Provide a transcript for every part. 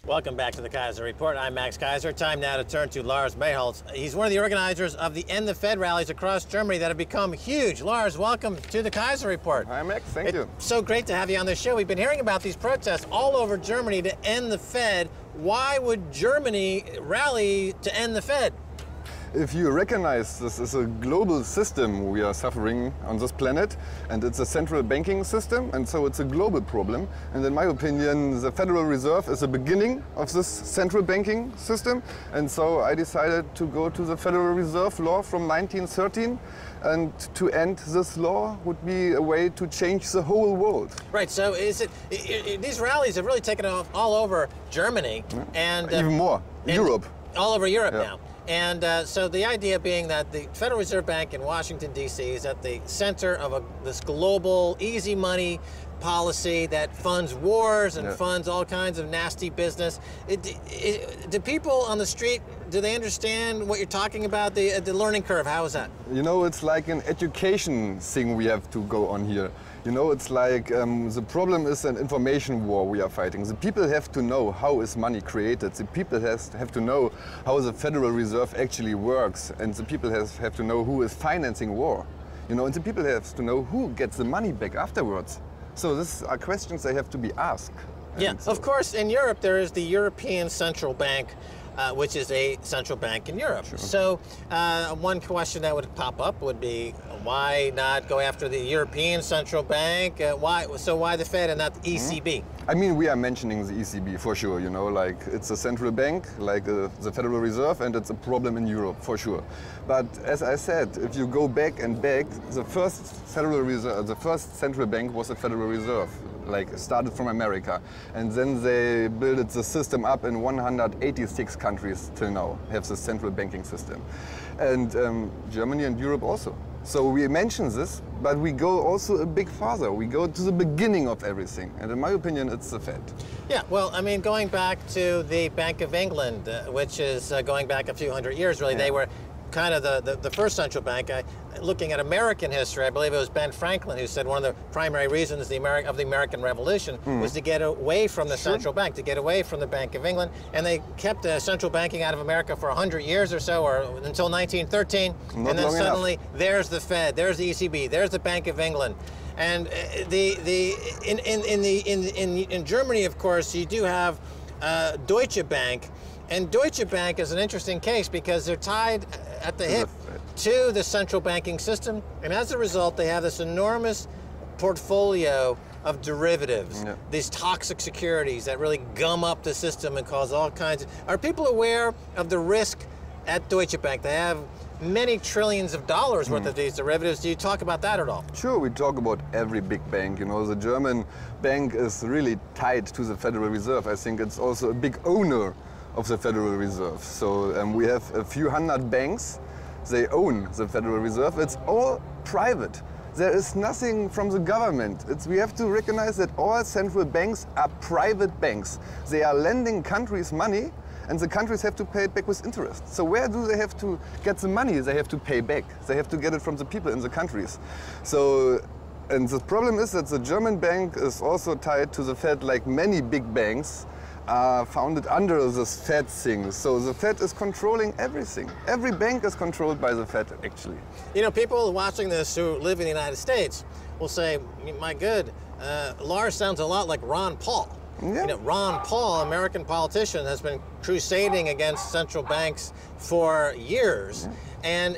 Welcome back to the Keiser Report. I'm Max Keiser. Time now to turn to Lars Mährholz. He's one of the organizers of the End the Fed rallies across Germany that have become huge. Lars, welcome to the Keiser Report. Hi, Max. Thank you. It's so great to have you on the show. We've been hearing about these protests all over Germany to end the Fed. Why would Germany rally to end the Fed? If you recognize this is a global system we are suffering on this planet, and it's a central banking system, and so it's a global problem. And in my opinion, the Federal Reserve is the beginning of this central banking system. And so I decided to go to the Federal Reserve law from 1913. And to end this law would be a way to change the whole world. Right, so is these rallies have really taken off all over Germany. And even more, Europe. All over Europe now. And so the idea being that the Federal Reserve Bank in Washington, D.C. is at the center of this global easy money policy that funds wars and funds all kinds of nasty business. Do people on the street, do they understand what you're talking about, the learning curve? How is that? You know, it's like an education thing we have to go on here. You know, it's like the problem is an information war we are fighting. The people have to know how is money created. The people have to know how the Federal Reserve actually works. And the people have to know who is financing war. You know, and the people have to know who gets the money back afterwards. So these are questions they have to be asked. Yeah, of course, in Europe there is the European Central Bank, which is a central bank in Europe. Sure. So one question that would pop up would be, why not go after the European Central Bank? Why the Fed and not the ECB? I mean, we are mentioning the ECB for sure, you know, like it's a central bank, like the Federal Reserve, and it's a problem in Europe for sure. But as I said, if you go back and back, the first Federal Reserve, the first central bank was the Federal Reserve, like started from America. And then they built the system up in 186 countries till now, have the central banking system. And Germany and Europe also. So we mention this, but we go also a bit farther. We go to the beginning of everything. And in my opinion, it's the Fed. Yeah, well, I mean, going back to the Bank of England, which is going back a few hundred years, really, they were kind of the first central bank. Looking at American history, I believe it was Ben Franklin who said one of the primary reasons of the American Revolution was to get away from the central bank, to get away from the Bank of England. And they kept central banking out of America for 100 years or so, or until 1913. Not and then suddenly, enough. There's the Fed, there's the ECB, there's the Bank of England. And in Germany, of course, you do have Deutsche Bank. And Deutsche Bank is an interesting case because they're tied at the hip to the central banking system. And as a result, they have this enormous portfolio of derivatives, these toxic securities that really gum up the system and cause all kinds of... Are people aware of the risk at Deutsche Bank? They have many trillions of dollars worth of these derivatives. Do you talk about that at all? Sure, we talk about every big bank. You know, the German bank is really tied to the Federal Reserve. I think it's also a big owner of the Federal Reserve. So we have a few hundred banks. They own the Federal Reserve. It's all private. There is nothing from the government. We have to recognize that all central banks are private banks. They are lending countries money, and the countries have to pay it back with interest. So where do they have to get the money they have to pay back? They have to get it from the people in the countries. So, and the problem is that the German bank is also tied to the Fed, like many big banks are founded under this Fed thing. So the Fed is controlling everything. Every bank is controlled by the Fed, actually. You know, people watching this who live in the United States will say, my good, Lars sounds a lot like Ron Paul. Yeah. You know, Ron Paul, American politician, has been crusading against central banks for years. And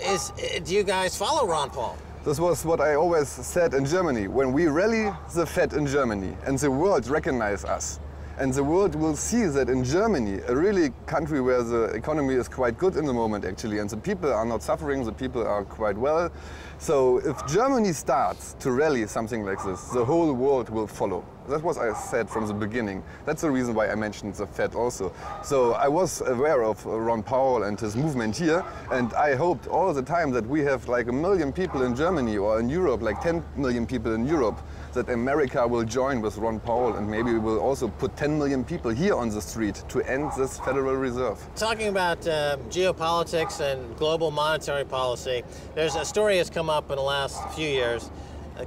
do you guys follow Ron Paul? This was what I always said in Germany. When we rally the Fed in Germany and the world recognize us, and the world will see that in Germany, a really country where the economy is quite good in the moment actually, and the people are not suffering, the people are quite well. So if Germany starts to rally something like this, the whole world will follow. That's what I said from the beginning. That's the reason why I mentioned the Fed also. So I was aware of Ron Paul and his movement here, and I hoped all the time that we have like 1 million people in Germany, or in Europe, like 10 million people in Europe, that America will join with Ron Paul, and maybe we will also put 10 million people here on the street to end this Federal Reserve. Talking about geopolitics and global monetary policy, there's a story that's come up in the last few years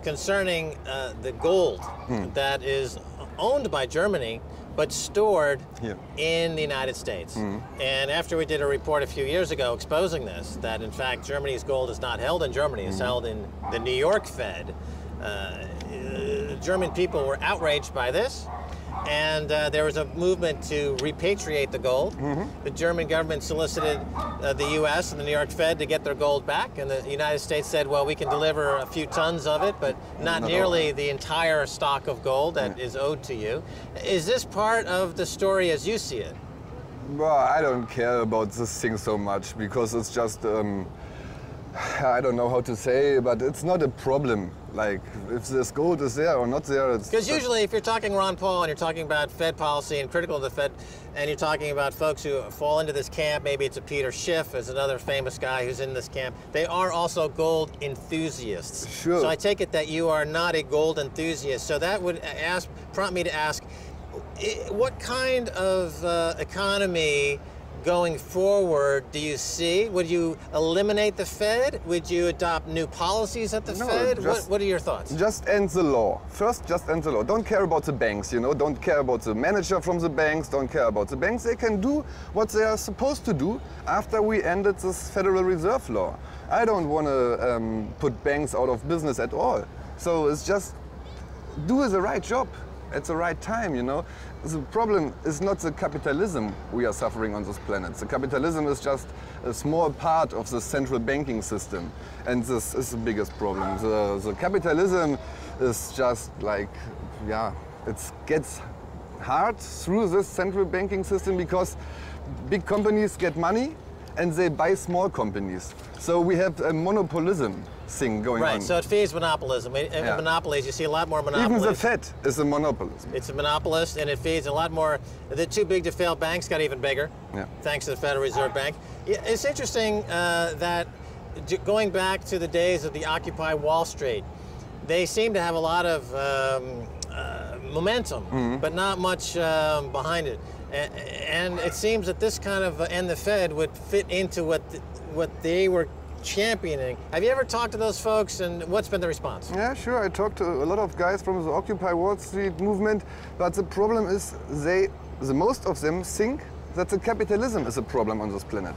concerning the gold that is owned by Germany but stored Here. in the United States. And after we did a report a few years ago exposing this, that in fact Germany's gold is not held in Germany, it's held in the New York Fed, German people were outraged by this, and there was a movement to repatriate the gold. The German government solicited the U.S. and the New York Fed to get their gold back, and the United States said, well, we can deliver a few tons of it, but not nearly the entire stock of gold that is owed to you. Is this part of the story as you see it? Well, I don't care about this thing so much because it's just, I don't know how to say, but it's not a problem. Like, if this gold is there or not there, it's... Because usually if you're talking Ron Paul and you're talking about Fed policy and critical of the Fed, and you're talking about folks who fall into this camp, maybe it's a Peter Schiff is another famous guy who's in this camp, they are also gold enthusiasts. Sure. So I take it that you are not a gold enthusiast. So that would prompt me to ask, what kind of economy going forward do you see? Would you eliminate the Fed? Would you adopt new policies at the Fed? What are your thoughts? Just end the law. First, just end the law. Don't care about the banks, you know. Don't care about the manager from the banks. Don't care about the banks. They can do what they are supposed to do after we ended this Federal Reserve law. I don't want to put banks out of business at all. So it's just do the right job at the right time, you know. The problem is not the capitalism we are suffering on this planet. The capitalism is just a small part of the central banking system. And this is the biggest problem. The capitalism is just like, yeah, it gets hard through this central banking system because big companies get money and they buy small companies. So we have a monopolism thing going on. Right, so it feeds monopolism. Monopolies, you see a lot more monopolies. Even the Fed is a monopolist. It's a monopolist, and it feeds a lot more. The too big to fail banks got even bigger, thanks to the Federal Reserve Bank. It's interesting that going back to the days of the Occupy Wall Street, they seem to have a lot of momentum, but not much behind it. And it seems that this kind of, and the Fed would fit into what they were championing. Have you ever talked to those folks, and what's been the response? Yeah, sure. I talked to a lot of guys from the Occupy Wall Street movement, but the problem is the most of them think that the capitalism is a problem on this planet.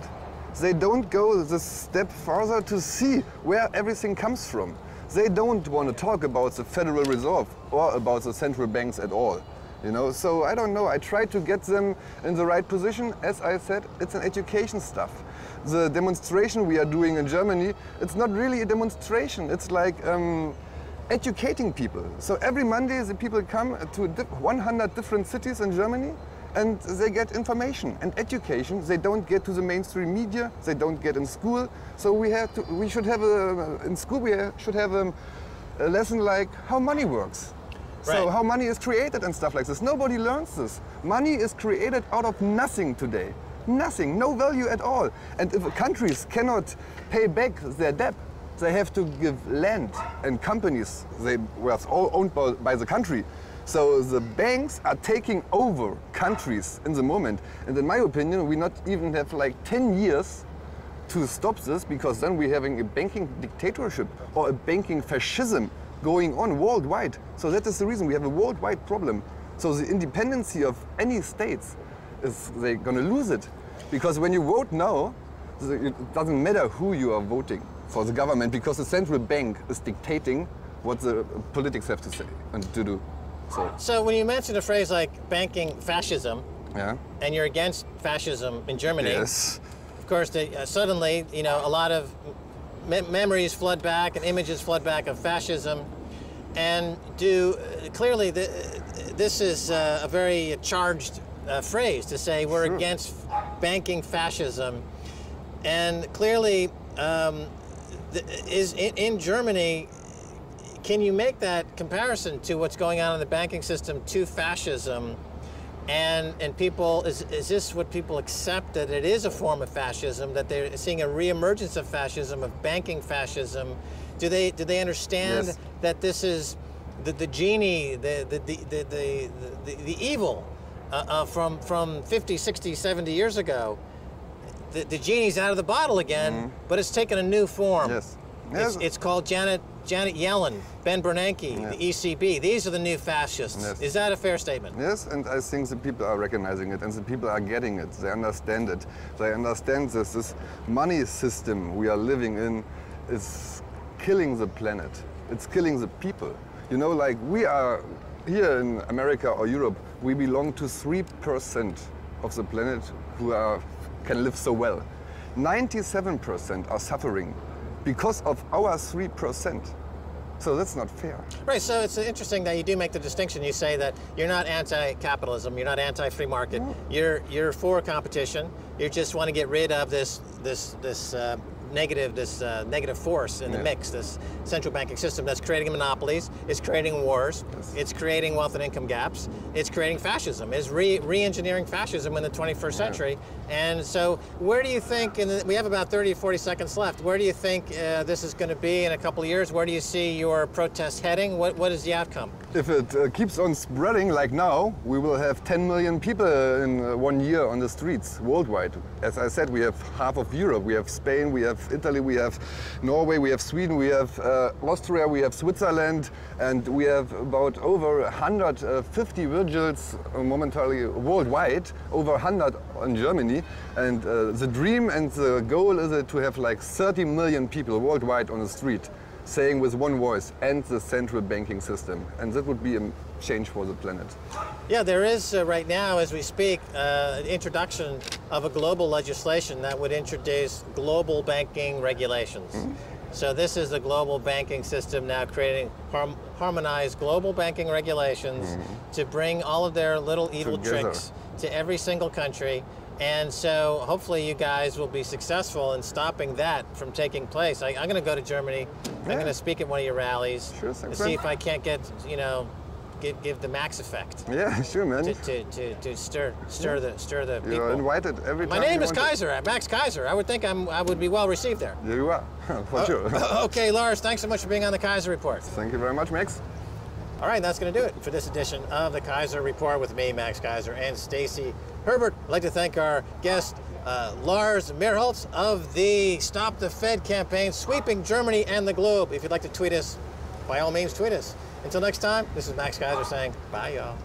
They don't go this step further to see where everything comes from. They don't want to talk about the Federal Reserve or about the central banks at all. You know, so I don't know. I try to get them in the right position. As I said, it's an education stuff. The demonstration we are doing in Germany, it's not really a demonstration. It's like educating people. So every Monday the people come to 100 different cities in Germany and they get information and education. They don't get to the mainstream media. They don't get in school. So we should have in school we should have a lesson like how money works. Right. So how money is created and stuff like this. Nobody learns this. Money is created out of nothing today. Nothing, no value at all. And if countries cannot pay back their debt, they have to give land and companies. They were all owned by the country. So the banks are taking over countries in the moment. And in my opinion, we not even have like 10 years to stop this, because then we're having a banking dictatorship or a banking fascism going on worldwide. So that is the reason we have a worldwide problem. So the independency of any states, they're going to lose it. Because when you vote now, it doesn't matter who you are voting for the government, because the central bank is dictating what the politics have to say and to do. So when you mention a phrase like banking fascism, and you're against fascism in Germany, yes, of course, suddenly, you know, a lot of memories flood back and images flood back of fascism, and clearly this is a very charged phrase to say we're against banking fascism, and clearly in Germany. Can you make that comparison to what's going on in the banking system to fascism? And people, is this what people accept, that it is a form of fascism, that they're seeing a reemergence of fascism, of banking fascism? Do they understand that this is the genie, the evil from 50, 60, 70 years ago? The genie's out of the bottle again, but it's taken a new form. Yes. It's called Janet Janet Yellen, Ben Bernanke, Yeah. the ECB, these are the new fascists. Yes. Is that a fair statement? Yes, and I think the people are recognizing it and the people are getting it. They understand it. They understand this money system we are living in is killing the planet. It's killing the people. You know, like we are here in America or Europe, we belong to 3% of the planet who can live so well. 97% are suffering because of our 3%. So that's not fair. Right, so it's interesting that you do make the distinction. You say that you're not anti-capitalism, you're not anti-free market, you're for competition. You just want to get rid of this negative force in the mix, this central banking system that's creating monopolies, it's creating wars, it's creating wealth and income gaps, it's creating fascism, it's re-engineering fascism in the 21st century. And so where do you think, we have about 30 or 40 seconds left, where do you think this is going to be in a couple of years? Where do you see your protests heading? What is the outcome? If it keeps on spreading like now, we will have 10 million people in 1 year on the streets worldwide. As I said, we have half of Europe. We have Spain, we have Italy, we have Norway, we have Sweden, we have Austria, we have Switzerland, and we have about over 150 vigils momentarily worldwide, over 100 in Germany. And the dream and the goal is to have like 30 million people worldwide on the street saying with one voice, end the central banking system. And that would be a change for the planet. Yeah, there is right now, as we speak, introduction of a global legislation that would introduce global banking regulations. So this is the global banking system now creating harmonized global banking regulations to bring all of their little evil tricks to every single country. And so hopefully you guys will be successful in stopping that from taking place. I'm going to go to Germany. I'm going to speak at one of your rallies to see if I can't get, give the max effect. Yeah, sure, man. To stir the people. You're invited every time. My name is Keiser, Max Keiser. I would think I would be well received there. There you are, for sure. Okay, Lars, thanks so much for being on the Keiser Report. Thank you very much, Max. All right, that's going to do it for this edition of the Keiser Report with me, Max Keiser, and Stacy Herbert. I'd like to thank our guest, Lars Mährholz of the Stop the Fed campaign, sweeping Germany and the globe. If you'd like to tweet us, by all means, tweet us. Until next time, this is Max Keiser saying bye, y'all.